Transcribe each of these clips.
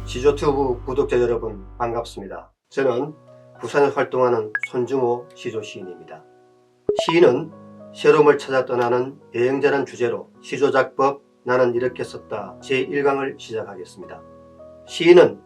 시조튜브 구독자 여러분 반갑습니다. 저는 부산에 활동하는 손중호 시조 시인입니다. 시인은 새로움을 찾아 떠나는 여행자란 주제로 시조작법 나는 이렇게 썼다 제1강을 시작하겠습니다. 시인은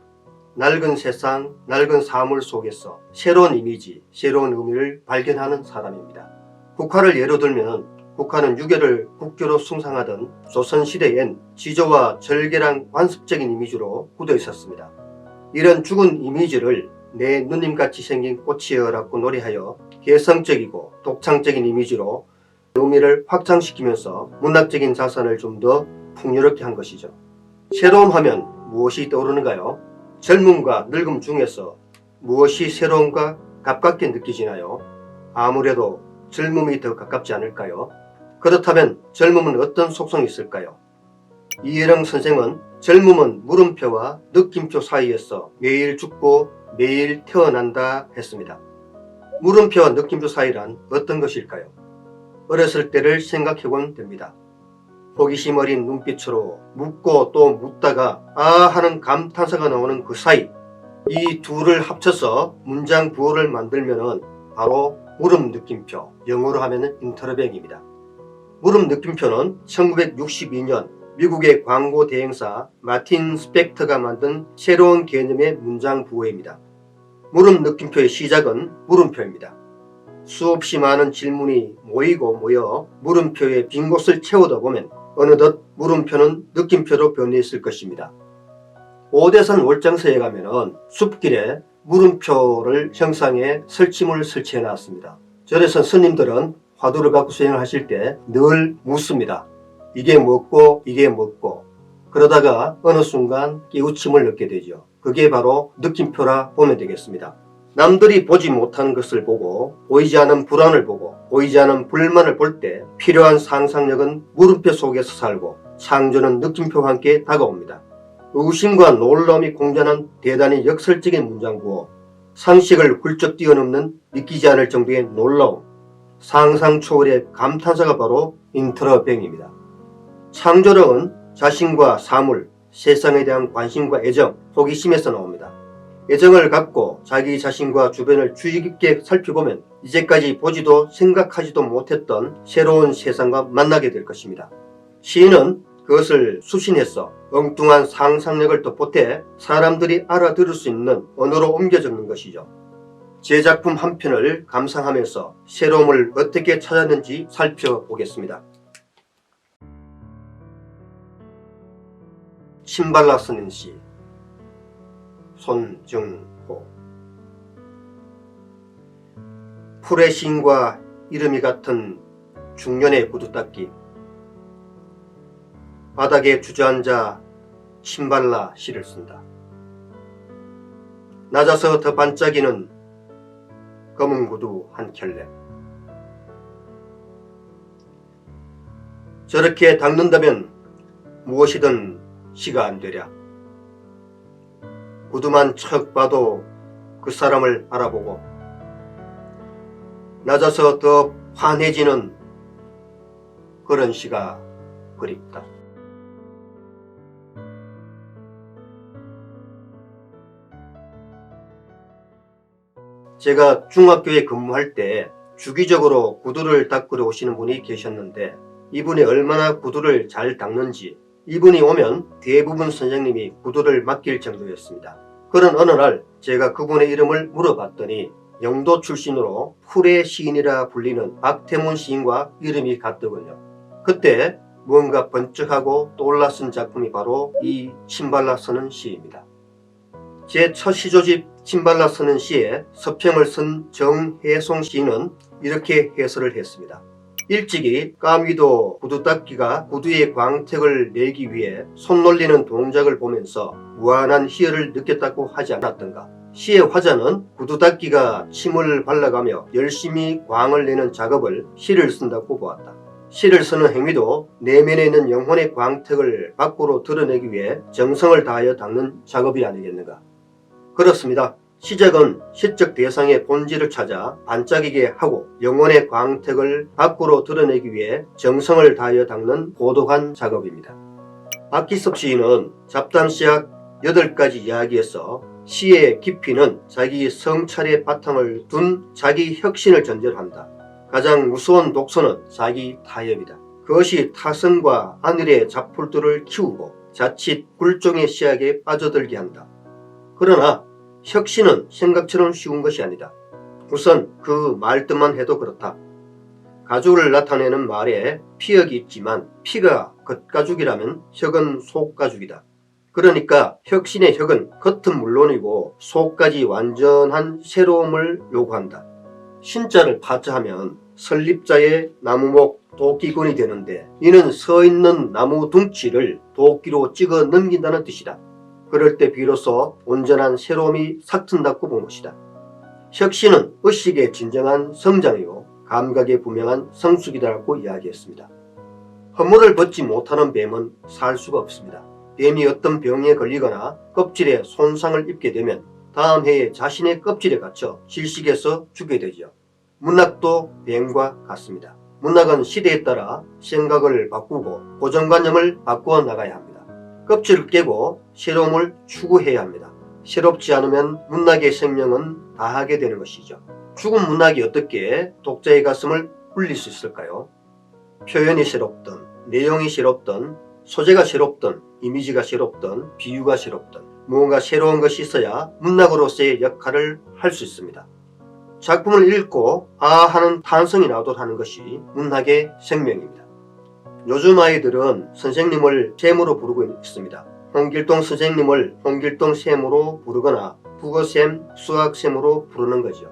낡은 세상, 낡은 사물 속에서 새로운 이미지, 새로운 의미를 발견하는 사람입니다. 국화를 예로 들면 국화는 유교를 국교로 숭상하던 조선시대엔 지조와 절개랑 관습적인 이미지로 굳어 있었습니다. 이런 죽은 이미지를 내 누님같이 생긴 꽃이여라고 노래하여 개성적이고 독창적인 이미지로 의미를 확장시키면서 문학적인 자산을 좀 더 풍요롭게 한 것이죠. 새로움 하면 무엇이 떠오르는가요? 젊음과 늙음 중에서 무엇이 새로움과 가깝게 느껴지나요? 아무래도 젊음이 더 가깝지 않을까요? 그렇다면 젊음은 어떤 속성이 있을까요? 이혜령 선생은 젊음은 물음표와 느낌표 사이에서 매일 죽고 매일 태어난다 했습니다. 물음표와 느낌표 사이란 어떤 것일까요? 어렸을 때를 생각해보면 됩니다. 호기심 어린 눈빛으로 묻고 또 묻다가 아 하는 감탄사가 나오는 그 사이, 이 둘을 합쳐서 문장 구호를 만들면 바로 물음 느낌표, 영어로 하면 인터로뱅입니다. 물음 느낌표는 1962년 미국의 광고 대행사 마틴 스펙터가 만든 새로운 개념의 문장 구호입니다. 물음 느낌표의 시작은 물음표입니다. 수없이 많은 질문이 모이고 모여 물음표의 빈 곳을 채우다 보면 어느덧 물음표는 느낌표로 변해있을 것입니다. 오대산 월장서에 가면 숲길에 물음표를 형상해 설치물을 설치해 놨습니다. 절에서 스님들은 화두를 갖고 수행을 하실 때 늘 묻습니다. 이게 뭐고 이게 뭐고. 그러다가 어느 순간 깨우침을 얻게 되죠. 그게 바로 느낌표라 보면 되겠습니다. 남들이 보지 못하는 것을 보고 보이지 않은 불안을 보고 보이지 않은 불만을 볼 때 필요한 상상력은 물음표 속에서 살고 창조는 느낌표와 함께 다가옵니다. 의심과 놀라움이 공존한 대단히 역설적인 문장구호, 상식을 훌쩍 뛰어넘는 믿기지 않을 정도의 놀라움, 상상 초월의 감탄사가 바로 인터로뱅입니다. 창조력은 자신과 사물, 세상에 대한 관심과 애정, 호기심에서 나옵니다. 애정을 갖고 자기 자신과 주변을 주의 깊게 살펴보면 이제까지 보지도 생각하지도 못했던 새로운 세상과 만나게 될 것입니다. 시인은 그것을 수신해서 엉뚱한 상상력을 더 보태 사람들이 알아들을 수 있는 언어로 옮겨 적는 것이죠. 제 작품 한 편을 감상하면서 새로움을 어떻게 찾았는지 살펴보겠습니다. 신발라 쓰는 시 손중호. 풀의 시인과 이름이 같은 중년의 구두닦기, 바닥에 주저앉아 신발라 시를 쓴다. 낮아서 더 반짝이는 검은 구두 한 켤레. 저렇게 닦는다면 무엇이든 시가 안 되랴. 구두만 척 봐도 그 사람을 알아보고 낮아서 더 환해지는 그런 시가 그립다. 제가 중학교에 근무할 때 주기적으로 구두를 닦으러 오시는 분이 계셨는데 이분이 얼마나 구두를 잘 닦는지 이분이 오면 대부분 선생님이 구두를 맡길 정도였습니다. 그런 어느 날 제가 그분의 이름을 물어봤더니 영도 출신으로 풀의 시인이라 불리는 박태문 시인과 이름이 같더군요. 그때 뭔가 번쩍하고 떠올라 쓴 작품이 바로 이 신발라 쓰는 시입니다. 제 첫 시조집 신발라 쓰는 시에 서평을 쓴 정혜송 시인은 이렇게 해설을 했습니다. 일찍이 까미도 구두닦기가 구두의 광택을 내기 위해 손 놀리는 동작을 보면서 무한한 희열을 느꼈다고 하지 않았던가. 시의 화자는 구두닦기가 침을 발라가며 열심히 광을 내는 작업을 시를 쓴다고 보았다. 시를 쓰는 행위도 내면에 있는 영혼의 광택을 밖으로 드러내기 위해 정성을 다하여 닦는 작업이 아니겠는가. 그렇습니다. 시작은 시적 대상의 본질을 찾아 반짝이게 하고 영혼의 광택을 밖으로 드러내기 위해 정성을 다하여 닦는 고독한 작업입니다. 박기섭 시인은 잡담시약 8가지 이야기에서 시의 깊이는 자기 성찰의 바탕을 둔 자기 혁신을 전제로 한다. 가장 무서운 독소는 자기 타협이다. 그것이 타성과 안일의 잡풀들을 키우고 자칫 굴종의 씨앗에 빠져들게 한다. 그러나 혁신은 생각처럼 쉬운 것이 아니다. 우선 그 말뜻만 해도 그렇다. 가죽을 나타내는 말에 피역이 있지만 피가 겉가죽이라면 혁은 속가죽이다. 그러니까 혁신의 혁은 겉은 물론이고 속까지 완전한 새로움을 요구한다. 신자를 파자하면 설립자의 나무목 도끼군이 되는데 이는 서 있는 나무 둥치를 도끼로 찍어 넘긴다는 뜻이다. 그럴 때 비로소 온전한 새로움이 삭튼다고 본 것이다. 혁신은 의식의 진정한 성장이요 감각의 분명한 성숙이다라고 이야기했습니다. 허물을 벗지 못하는 뱀은 살 수가 없습니다. 뱀이 어떤 병에 걸리거나 껍질에 손상을 입게 되면 다음 해에 자신의 껍질에 갇혀 질식해서 죽게 되죠. 문학도 뱀과 같습니다. 문학은 시대에 따라 생각을 바꾸고 고정관념을 바꾸어 나가야 합니다. 껍질을 깨고 새로움을 추구해야 합니다. 새롭지 않으면 문학의 생명은 다하게 되는 것이죠. 죽은 문학이 어떻게 독자의 가슴을 울릴 수 있을까요? 표현이 새롭든 내용이 새롭든 소재가 새롭든 이미지가 새롭든 비유가 새롭든 무언가 새로운 것이 있어야 문학으로서의 역할을 할 수 있습니다. 작품을 읽고 하는 탄성이 나도록 하는 것이 문학의 생명입니다. 요즘 아이들은 선생님을 쌤으로 부르고 있습니다. 홍길동 선생님을 홍길동 쌤으로 부르거나 국어쌤, 수학쌤으로 부르는 거죠.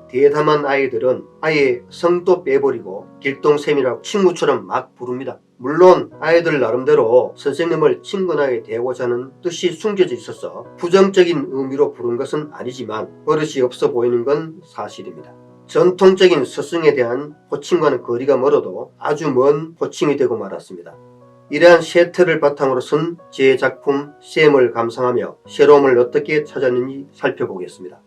대담한 아이들은 아예 성도 빼버리고 길동쌤이라고 친구처럼 막 부릅니다. 물론 아이들 나름대로 선생님을 친근하게 대하고자 하는 뜻이 숨겨져 있어서 부정적인 의미로 부른 것은 아니지만 버릇이 없어 보이는 건 사실입니다. 전통적인 스승에 대한 호칭과는 거리가 멀어도 아주 먼 호칭이 되고 말았습니다. 이러한 세태를 바탕으로 쓴 제 작품 쌤을 감상하며 새로움을 어떻게 찾았는지 살펴보겠습니다.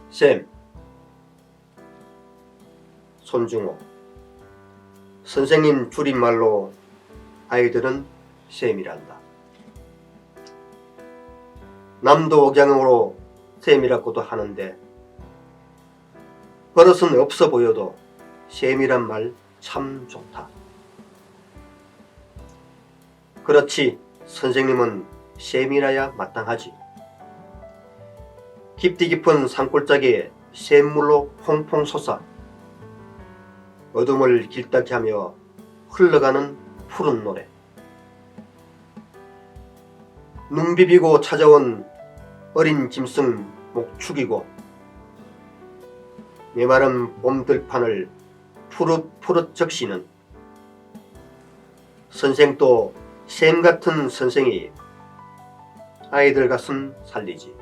쌤, 손중호. 선생님 줄임말로 아이들은 쌤이란다. 남도 억양으로 쌤이라고도 하는데 버릇은 없어 보여도 쌤이란 말 참 좋다. 그렇지, 선생님은 쌤이라야 마땅하지. 깊디 깊은 산골짜기에 샘물로 퐁퐁 솟아 어둠을 길다게 하며 흘러가는 푸른 노래. 눈 비비고 찾아온 어린 짐승 목축이고 메마른 봄들판을 푸릇푸릇 적시는 선생도 샘 같은 선생이 아이들 가슴 살리지.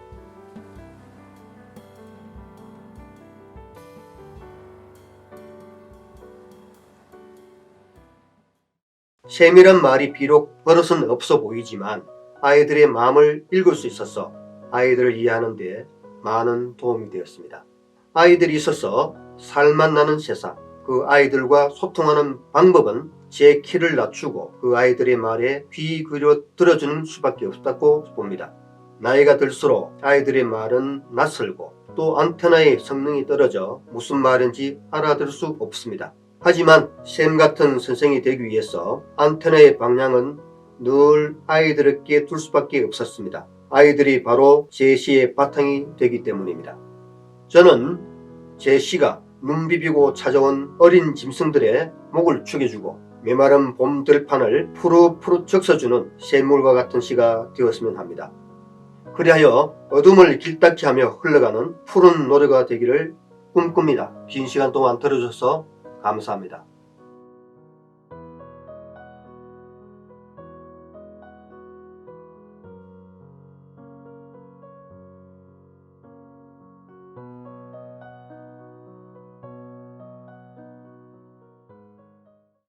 샘이란 말이 비록 버릇은 없어 보이지만 아이들의 마음을 읽을 수 있어서 아이들을 이해하는 데 많은 도움이 되었습니다. 아이들이 있어서 살맛 나는 세상, 그 아이들과 소통하는 방법은 제 키를 낮추고 그 아이들의 말에 귀 기울여 들어주는 수밖에 없다고 봅니다. 나이가 들수록 아이들의 말은 낯설고 또 안테나의 성능이 떨어져 무슨 말인지 알아들을 수 없습니다. 하지만 샘 같은 선생이 되기 위해서 안테나의 방향은 늘 아이들에게 둘 수밖에 없었습니다. 아이들이 바로 제 시의 바탕이 되기 때문입니다. 저는 제 시가 눈 비비고 찾아온 어린 짐승들의 목을 축여주고 메마른 봄 들판을 푸릇푸릇 적셔주는 샘물과 같은 시가 되었으면 합니다. 그리하여 어둠을 길닦게 하며 흘러가는 푸른 노래가 되기를 꿈꿉니다. 긴 시간 동안 들어줘서 감사합니다.